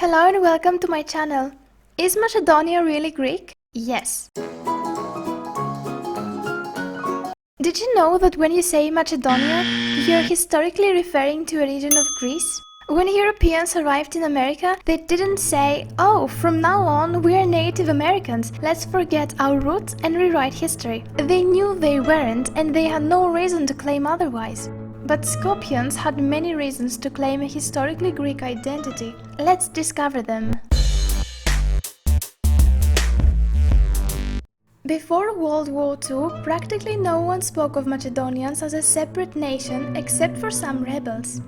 Hello and welcome to my channel. Is Macedonia really Greek? Yes. Did you know that when you say Macedonia, you're historically referring to a region of Greece? When Europeans arrived in America, they didn't say, "Oh, from now on we're Native Americans, let's forget our roots and rewrite history." They knew they weren't and they had no reason to claim otherwise. But Skopjeans had many reasons to claim a historically Greek identity. Let's discover them. Before World War II, practically no one spoke of Macedonians as a separate nation except for some rebels.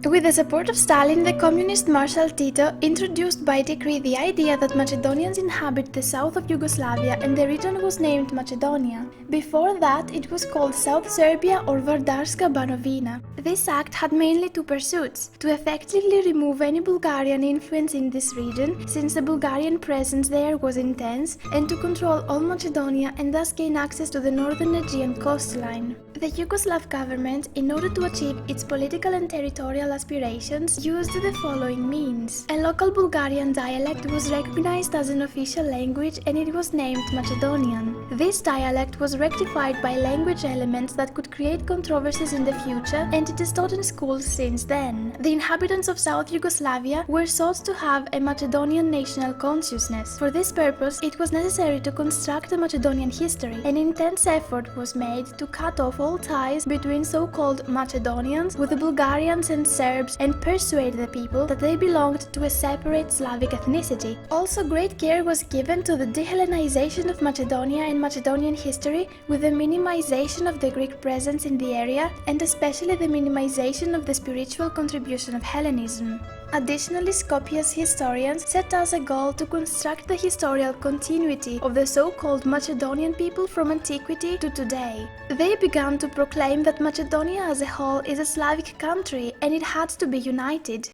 With the support of Stalin, the communist Marshal Tito introduced by decree the idea that Macedonians inhabit the south of Yugoslavia and the region was named Macedonia. Before that, it was called South Serbia or Vardarska Banovina. This act had mainly two pursuits: to effectively remove any Bulgarian influence in this region, since the Bulgarian presence there was intense, and to control all Macedonia and thus gain access to the northern Aegean coastline. The Yugoslav government, in order to achieve its political and territorial aspirations, used the following means. A local Bulgarian dialect was recognized as an official language and it was named Macedonian. This dialect was rectified by language elements that could create controversies in the future, and it is taught in schools since then. The inhabitants of South Yugoslavia were sought to have a Macedonian national consciousness. For this purpose, it was necessary to construct a Macedonian history. An intense effort was made to cut off all ties between so-called Macedonians with the Bulgarians and Serbs and persuade the people that they belonged to a separate Slavic ethnicity. Also, great care was given to the de-Hellenization of Macedonia and Macedonian history, with the minimization of the Greek presence in the area and especially the minimization of the spiritual contribution of Hellenism. Additionally, Skopje's historians set as a goal to construct the historical continuity of the so-called Macedonian people from antiquity to today. They began to proclaim that Macedonia as a whole is a Slavic country and it had to be united.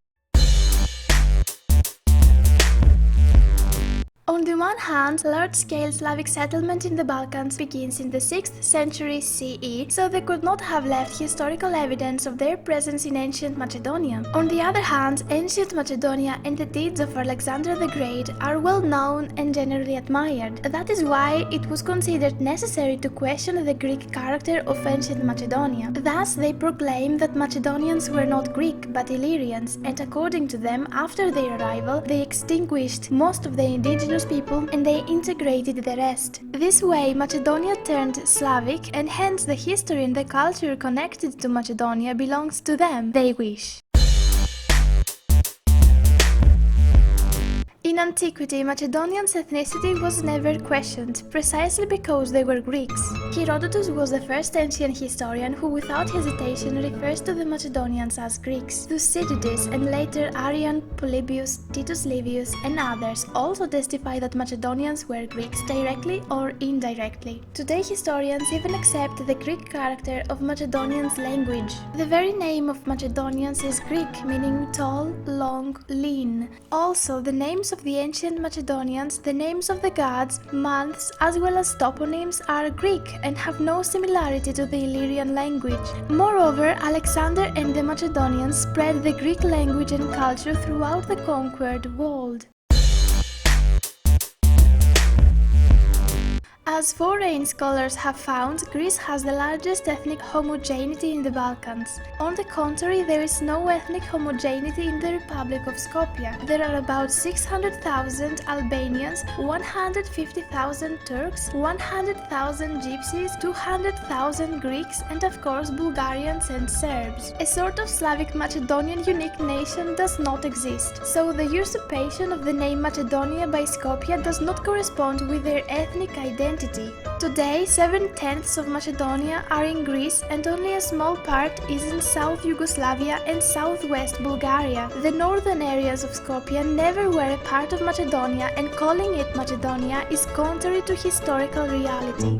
On the one hand, large-scale Slavic settlement in the Balkans begins in the 6th century CE, so they could not have left historical evidence of their presence in ancient Macedonia. On the other hand, ancient Macedonia and the deeds of Alexander the Great are well known and generally admired. That is why it was considered necessary to question the Greek character of ancient Macedonia. Thus, they proclaimed that Macedonians were not Greek but Illyrians, and according to them, after their arrival, they extinguished most of the indigenous people and they integrated the rest. This way, Macedonia turned Slavic, and hence the history and the culture connected to Macedonia belongs to them. They wish. In antiquity, Macedonians' ethnicity was never questioned, precisely because they were Greeks. Herodotus was the first ancient historian who without hesitation refers to the Macedonians as Greeks. Thucydides and later Arrian, Polybius, Titus Livius and others also testify that Macedonians were Greeks directly or indirectly. Today historians even accept the Greek character of Macedonians' language. The very name of Macedonians is Greek, meaning tall, long, lean. Also, the names of the ancient Macedonians, the names of the gods, months, as well as toponyms are Greek and have no similarity to the Illyrian language. Moreover, Alexander and the Macedonians spread the Greek language and culture throughout the conquered world. As foreign scholars have found, Greece has the largest ethnic homogeneity in the Balkans. On the contrary, there is no ethnic homogeneity in the Republic of Skopje. There are about 600,000 Albanians, 150,000 Turks, 100,000 Gypsies, 200,000 Greeks, and of course Bulgarians and Serbs. A sort of Slavic Macedonian unique nation does not exist, so the usurpation of the name Macedonia by Skopje does not correspond with their ethnic identity. Today, 7/10 of Macedonia are in Greece and only a small part is in South Yugoslavia and southwest Bulgaria. The northern areas of Skopje never were a part of Macedonia, and calling it Macedonia is contrary to historical reality.